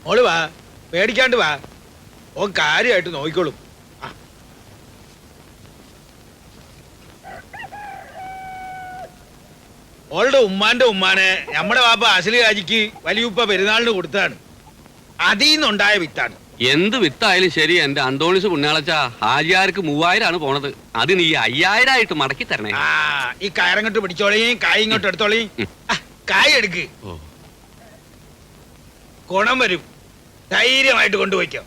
മോള് വാ, പേടിക്കാണ്ട് വാ. ഓ കാര്യമായിട്ട് നോക്കിക്കോളും. ഓളുടെ ഉമ്മാന്റെ ഉമ്മാനെ നമ്മുടെ വാപ്പ അസലി രാജിക്ക് വലിയുപ്പ പെരുന്നാളിന് കൊടുത്താണ്. അതിന്നുണ്ടായ വിത്താണ്. എന്ത് വിത്തായാലും ശരി, എന്റെ അന്തോണിസ് പുണ്യാളച്ച ഹാജിയാർക്ക് 3000 പോണത്. അത് നീ 5000 ആയിട്ട് മടക്കി തരണേ. ഈ കയറങ്ങോട്ട് പിടിച്ചോളീം, കായ് ഇങ്ങോട്ട് എടുത്തോളീം. കായ് എടുക്ക്, ഗുണം വരും. ധൈര്യമായിട്ട് കൊണ്ടുപോയിക്കോ.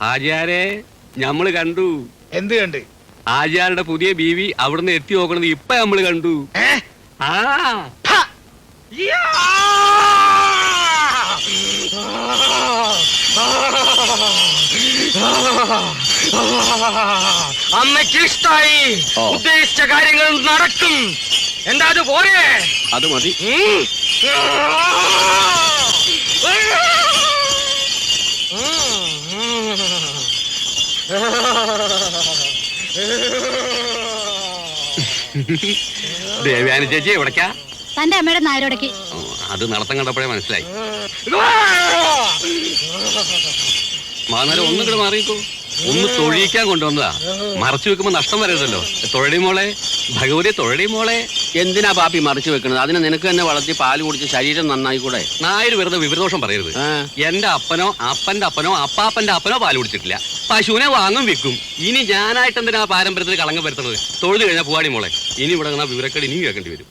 ഹാജിയാരെ ഞമ്മള് കണ്ടു. എന്ത് കണ്ട്? ഹാജിയാരുടെ പുതിയ ബീവി അവിടുന്ന് എത്തി നോക്കണത് ഇപ്പൊ നമ്മള് കണ്ടു. അമ്മയ്ക്ക് ഇഷ്ടായി, ഉദ്ദേശിച്ച കാര്യങ്ങൾ നടക്കും. എന്താ അത് പോരെ? അത് മതി. ദേവയാനി ചേച്ചി എവിടേക്കാ? തന്റെ അമ്മയുടെ നായരോടക്ക്. അത് നടത്തം കണ്ടപ്പോഴേ മനസ്സിലായി. മാനേരം ഒന്നും കൂടെ മാറിക്കോ. ഒന്ന് തൊഴിയിക്കാൻ കൊണ്ടുവന്നതാ. മറച്ചു വെക്കുമ്പോ നഷ്ടം വരരുതല്ലോ. തൊഴടി മോളെ, ഭഗവതി തൊഴടി മോളെ. എന്തിനാ പാപ്പി മറിച്ചു വെക്കുന്നത്? അതിന് നിനക്ക് തന്നെ വളർത്തി പാല് കുടിച്ച് ശരീരം നന്നായിക്കൂടെ? നായര് വെറുതെ വിവരദോഷം പറയരുത്. എന്റെ അപ്പനോ അപ്പന്റെ അപ്പനോ അപ്പാപ്പന്റെ അപ്പനോ പാല് കുടിച്ചിട്ടില്ല. പശുവിനെ വാങ്ങും വിൽക്കും. ഇനി ഞാനായിട്ട് എന്തിനാ പാരമ്പര്യത്തിൽ കളങ്കം വരുത്തുന്നത്? തൊഴുതു കഴിഞ്ഞാൽ പോവാടി മോളെ. ഇനി ഇവിടെ വിവരക്കേട് ഇനിയും കേൾക്കേണ്ടി വരും.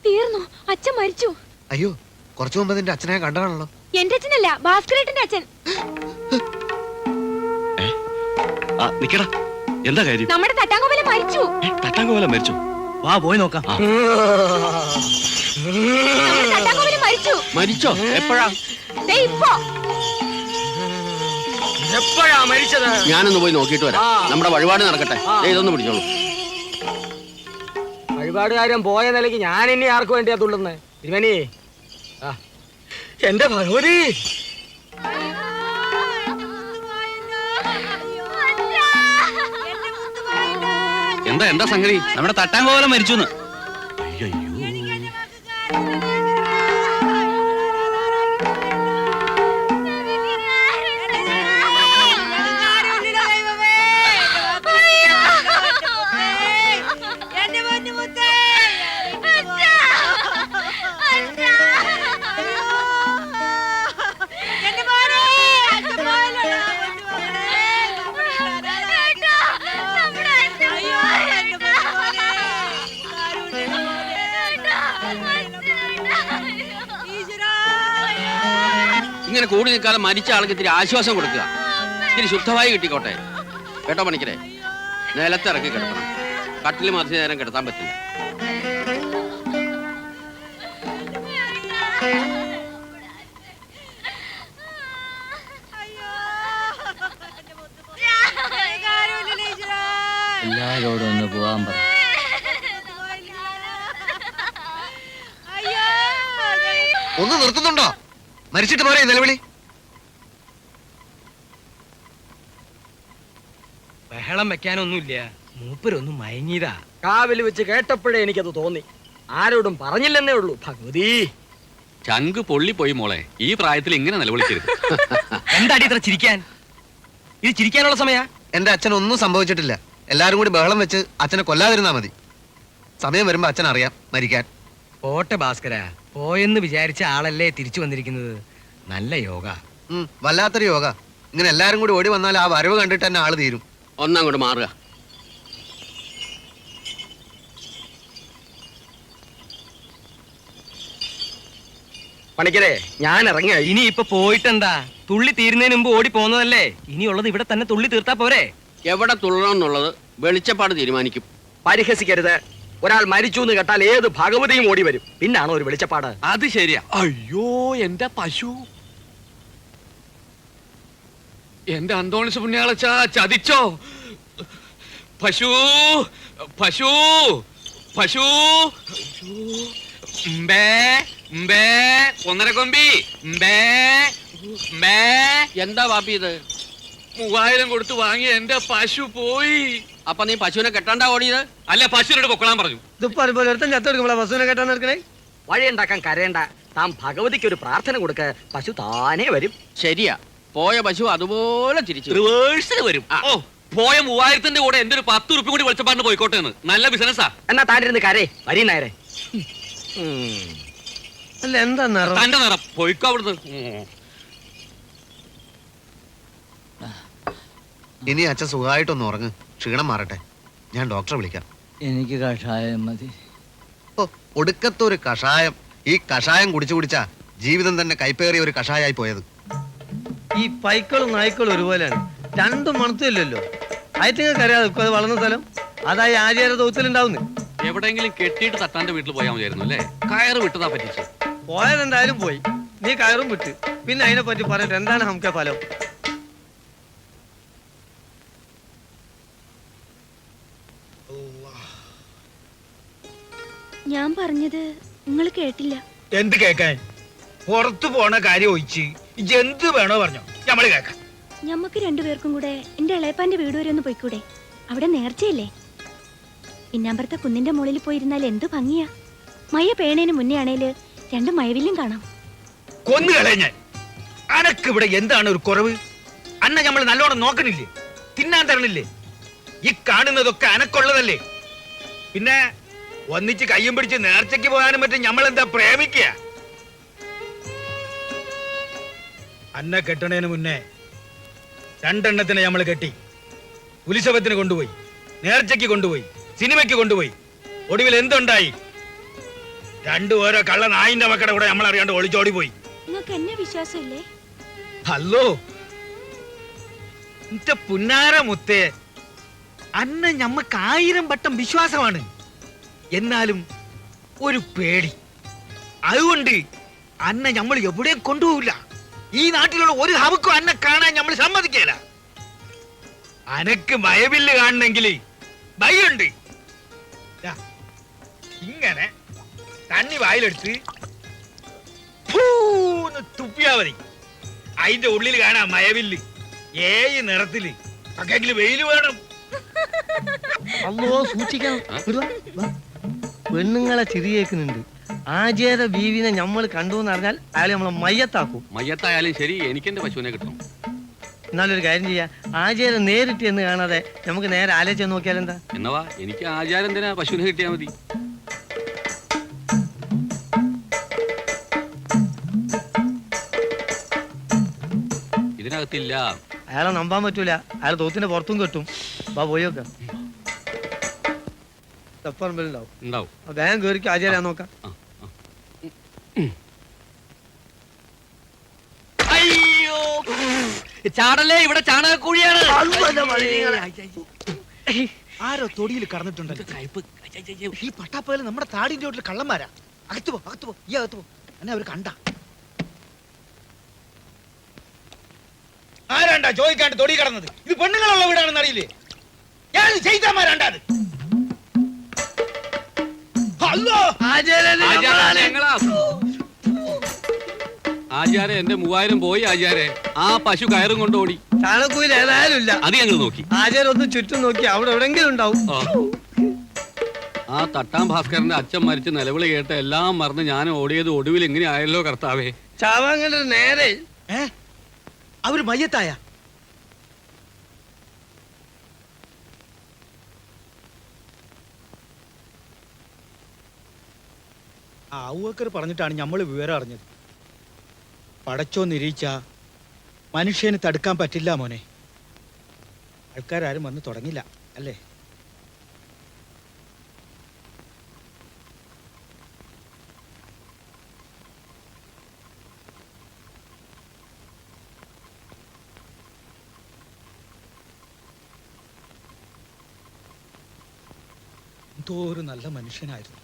തീർന്നു. അച്ഛൻ മരിച്ചു. അയ്യോ, കുറച്ചു മുമ്പ് നിന്റെ അച്ഛനെ കണ്ടതാണല്ലോ. എന്റെ അച്ഛനല്ല, ഭാസ്കരേട്ടന്റെ അച്ഛൻ. നിക്കടാ, എന്താ കാര്യം? നമ്മുടെ തട്ടാങ്കോവല മരിച്ചു. തട്ടാങ്കോവല മരിച്ചു? വാ പോയി നോക്കാം. തട്ടാങ്കോവല മരിച്ചു. മരിച്ചോ? എപ്പോഴാ? ഇപ്പോ. എപ്പോഴാ മരിച്ചത്? ഞാനൊന്ന് പോയി നോക്കിയിട്ട് വരാം. നമ്മുടെ വഴിപാട് നടക്കട്ടെ. ഇതൊന്ന് പിടിച്ചോളൂ. വഴിപാടുകാരൻ പോയ നിലയ്ക്ക് ഞാൻ ഇനി ആർക്ക് വേണ്ടിയാ തുള്ളുന്നേ? തിരുമേനി, എന്റെ ഭഗവതി, എന്താ എന്താ സംഗതി? നമ്മുടെ തട്ടാങ്കോവല മരിച്ചു. ഇങ്ങനെ കൂടി നിൽക്കാതെ മരിച്ച ആൾക്ക് ഇത്തിരി ആശ്വാസം കൊടുക്കുക. ഇത്തിരി ശുദ്ധമായി കിട്ടിക്കോട്ടെ കേട്ടോ പണിക്കരെ. നിലത്തിറക്കി കിടക്കണം. കട്ടിൽ മറിച്ച് നേരം കിടത്താൻ പറ്റില്ല. എല്ലാരോടും ഒന്ന് പോവാൻ പറ. ഒന്ന് നിർത്തുന്നുണ്ടോ? മരിച്ചിട്ട് പോരെ നിലവിളി. ബഹളം വെക്കാനൊന്നുമില്ല. മൂപ്പരൊന്നും മയങ്ങിയതാ. കാവിൽ വെച്ച് കേട്ടപ്പോഴേ എനിക്കത് തോന്നി. ആരോടും പറഞ്ഞില്ലെന്നേ ഉള്ളൂ. ഭഗവതി, ചങ്ക് പൊള്ളിപ്പോയി മോളെ. ഈ പ്രായത്തിൽ ഇങ്ങനെ നിലവിളിക്കരുത്. എന്താടി ഇത്ര ചിരിക്കാൻ? ഇത് ചിരിക്കാനുള്ള സമയ? എന്റെ അച്ഛൻ ഒന്നും സംഭവിച്ചിട്ടില്ല. എല്ലാരും കൂടി ബഹളം വെച്ച് അച്ഛനെ കൊല്ലാതിരുന്നാ മതി. സമയം വരുമ്പോ അച്ഛൻ അറിയാം മരിക്കാൻ. പോട്ടെ ഭാസ്കര, പോയെന്ന് വിചാരിച്ച ആളല്ലേ തിരിച്ചു വന്നിരിക്കുന്നത്. നല്ല യോഗ. വല്ലാത്തൊരു യോഗ. ഇങ്ങനെ എല്ലാരും കൂടി ഓടി വന്നാൽ ആ വരവ് കണ്ടിട്ട് തന്നെ ആള് തീരും. ഒന്നങ്ങോട്ട് മാറുക. പണിക്കരെ, ഞാൻ ഇറങ്ങി. ഇനി ഇപ്പൊ പോയിട്ടെന്താ? തുള്ളി തീരുന്നതിന് മുമ്പ് ഓടി പോന്നതല്ലേ. ഇനിയുള്ളത് ഇവിടെ തന്നെ തുള്ളി തീർത്താ പോരെ? എവിടെ തുള്ളണം എന്നുള്ളത് വെളിച്ചപ്പാട് തീരുമാനിക്കും. പരിഹസിക്കരുത്. ഒരാൾ മരിച്ചു എന്ന് കേട്ടാൽ ഏത് ഭഗവതിയും ഓടി വരും. പിന്നാണോ ഒരു വെളിച്ചപ്പാട്? അത് ശരിയാ. അയ്യോ, എന്റെ പശു. എന്റെ അന്തോണിസ് പുണ്യാളച്ച ചതിച്ചോ? പശു പശു പശു mbé mbé ഒന്നരക്കൊമ്പി mbé mbé. എന്താ വാപ്പി ഇത്? 3000 കൊടുത്ത് വാങ്ങി എന്റെ പശു പോയി. അപ്പൊ നീ പശുവിനെ കെട്ടാണ്ടാ ഓടിയത്? അല്ല, പശുവിനോട് പൊക്കളാൻ പറഞ്ഞു. ഇതിപ്പോ അതുപോലെ ഒരുത്തൻ ചത്തെടുക്കുമ്പോഴാ ബസ്സുവിനെ കേട്ടാ നിൽക്കണേ. വഴിയുണ്ടാക്കാൻ കരയണ്ട, താൻ ഭഗവതിക്ക് ഒരു പ്രാർത്ഥന കൊടുക്ക, പശു താനേ വരും. ശരിയാ, പോയ പശു അതുപോലെ തിരിച്ചു റിവേഴ്സിൽ വരും. ഓ, പോയ 3000ന്റെ കൂടെ എന്റെ ഒരു 10 ഉറുപ്പിക കൂടി വെളിച്ചപ്പാടിന് പോയിക്കോട്ടെ എന്ന്. നല്ല ബിസിനസ്സാ. എന്നാ താനിരുന്ന് കരേ വരി നേരെ. അല്ല എന്താ നിറം? തന്റെ നിറം പോയിക്കോ അവിടുന്ന്. ഇനി അച്ഛൻ സുഖമായിട്ടൊന്ന് ഉറങ്ങ്, ക്ഷീണം മാറട്ടെ. ഞാൻ ഡോക്ടറെ വിളിക്കാം. എനിക്ക് കഷായം മതി. ഓ, ഒടുക്കത്തൊരു കഷായം. ഈ കഷായം കുടിച്ചു കുടിച്ചാ ജീവിതം തന്നെ കൈപ്പേറിയ ഒരു കഷായായി പോയത്. ഈ പൈക്കളും നായ്ക്കളും ഒരുപോലെയാണ്, രണ്ടും മണത്തില്ലല്ലോ. അയറ്റിങ്ങൾക്ക് അറിയാതെ അത് വളർന്ന സ്ഥലം അതായി ആര്യാര ദൗത്യത്തിലുണ്ടാവുന്നു. എവിടെയെങ്കിലും കെട്ടിയിട്ട് തട്ടാന്റെ വീട്ടിൽ പോയാൽ മതിയായിരുന്നു അല്ലേ? കയറ് വിട്ടതാ പറ്റിച്ചു. പോയതെന്തായാലും പോയി, നീ കയറും വിട്ട്. പിന്നെ അതിനെ പറ്റി പറഞ്ഞിട്ട് എന്താണ് നമുക്ക് ഫലം? ഞാൻ പറഞ്ഞത് നിങ്ങൾ കേട്ടില്ല. എന്ത് കേക്കാൻ? പുറത്തു പോണ കാര്യം ഒഴിച്ച് എന്ത് വേണോ പറഞ്ഞോ, നമ്മള് കേക്കാം. ഞമ്മക്ക് രണ്ടുപേർക്കും കൂടെ എന്റെ ഇളയപ്പാന്റെ വീട് വരെ ഒന്ന് പോയിക്കൂടെ? അവിടെ നേർച്ചയില്ലേ? പിന്നാമ്പറത്തെ കുന്നിന്റെ മുകളിൽ പോയിരുന്നാൽ എന്ത് ഭംഗിയാ. മയ പേണേന് മുന്നേ ആണേല് 2 മഴവില്ലും കാണാം. കൊന്നുകളെ ഞാൻ. അനക്ക് ഇവിടെ എന്താണ് ഒരു കുറവ്? അന്ന നമ്മൾ നല്ലോണം നോക്കണില്ലേ? തിന്നാൻ തരണില്ലേ? ഈ കാണുന്നതൊക്കെ അനക്കുള്ളതല്ലേ? പിന്നെ ഒന്നിച്ച് കയ്യും പിടിച്ച് നേർച്ചയ്ക്ക് പോകാനും പറ്റും. നമ്മളെന്താ പ്രേമിക്കുക? അന്ന കെട്ടണേന് മുന്നേ 2 എണ്ണത്തിനെ നമ്മൾ കെട്ടി. ഉത്സവത്തിന് കൊണ്ടുപോയി, നേർച്ചയ്ക്ക് കൊണ്ടുപോയി, സിനിമയ്ക്ക് കൊണ്ടുപോയി. ഒടുവിൽ എന്തുണ്ടായി? 2 ഓരോ കള്ള നായിന്റെ മക്കളുടെ കൂടെ നമ്മൾ അറിയാണ്ട് ഒളിച്ചോടി പോയി. നിങ്ങൾക്ക് എന്നെ വിശ്വാസമില്ലേ? ഹലോ എന്റെ പുന്നാര മുത്തേ, അന്ന ഞമ്മക്ക് 1000 വട്ടം വിശ്വാസമാണ്. എന്നാലും ഒരു പേടി. അതുകൊണ്ട് അന്ന നമ്മൾ എവിടെയും കൊണ്ടുപോകില്ല. ഈ നാട്ടിലുള്ള ഒരു ഹവക്കും അന്നെ കാണാൻ നമ്മൾ സമ്മതിക്കല. അനക്ക് മയവില്ല് കാണണമെങ്കിൽ ഭയുണ്ട്. ഇങ്ങനെ തണ്ണി വായിലെടുത്ത് തുപ്പിയാ മതി. അതിന്റെ ഉള്ളിൽ കാണാം മയവില്ല്. 7 നിറത്തില്. പക്ഷെങ്കിൽ വെയില് വേണം. അല്ലോ സൂക്ഷിക്കണം. പെണ്ണുങ്ങളെ ചിരിയേക്കുന്നുണ്ട്. ആചാര ബീവിനെ നമ്മൾ കണ്ടു എന്ന് അറിഞ്ഞാൽ അയാൾ നമ്മളെ മയ്യത്താക്കും. മയ്യത്തായാലും ശരി, എനിക്ക് എന്റെ പശുവിനെ കിട്ടണം. എന്നാലൊരു കാര്യം ചെയ്യാം, ആചാരം നേരിട്ട് എന്ന് കാണാതെ നമുക്ക് നേരെ ആലോചിച്ച് നോക്കിയാൽ എന്താ? എന്നവാ, എനിക്ക് ആചാരം എന്തിനാ? പശുവിനെ കിട്ടിയാ മതി. ഇതിനകത്തില്ല. അയാളെ നമ്പാൻ പറ്റൂല, അയാൾ തോത്തിന്റെ പുറത്തും കെട്ടും. വാ പോയൊക്കെ ഉണ്ടാവും. ഉണ്ടാവും. വേഗം കയറിക്ക് ആചാരം നോക്കാം. അയ്യോ, ചാടല്ലേ, ഇവിടെ ചാണകക്കുഴിയാണ്. ആരോ തൊടിയിൽ കടന്നിട്ടുണ്ടല്ലോ. ഈ പട്ടാപ്പകല് നമ്മുടെ താടിന്റെ വീട്ടിൽ കള്ളന്മാരാ. അകത്ത് പോ, അകത്ത് പോ, ഈ അകത്ത് പോ. എന്നെ അവര് കണ്ട ആരാണ്ടാ ചോദിക്കാണ്ട് തൊടി കടന്നത്? ഇത് പെണ്ണുങ്ങളുള്ള വീടാണെന്ന് അറിയില്ലേ? ഞാൻ ചെയ്താമാരാണ്ടാത്. ആചാരെ, എന്റെ 3000 പോയി ആചാരെ. ആ പശു കയറും കൊണ്ടോടി. ചാണകൂയിൽ ഏതായാലും ഇല്ല. അത് ഞങ്ങൾ നോക്കി. ആചാരം ഒന്ന് ചുറ്റും നോക്കി, അവിടെ എവിടെങ്കിലും ഉണ്ടാവും. ആ തട്ടാം ഭാസ്കരന്റെ അച്ഛൻ മരിച്ച് നിലവിളി കേട്ട് എല്ലാം മറന്ന് ഞാൻ ഓടിയത് ഒടുവിൽ എങ്ങനെ ആയല്ലോ കർത്താവേ. ചാവാങ്ങന്റെ നേരെ അവര് മയ്യത്തായ? ഔവക്കർ പറഞ്ഞിട്ടാണ് നമ്മൾ വിവരം അറിഞ്ഞത്. പടച്ചോ നിരീച്ച മനുഷ്യന് തടുക്കാൻ പറ്റില്ല മോനെ. ആൾക്കാരും വന്ന് തുടങ്ങില്ല അല്ലേ? എന്തോ ഒരു നല്ല മനുഷ്യനായിരുന്നു.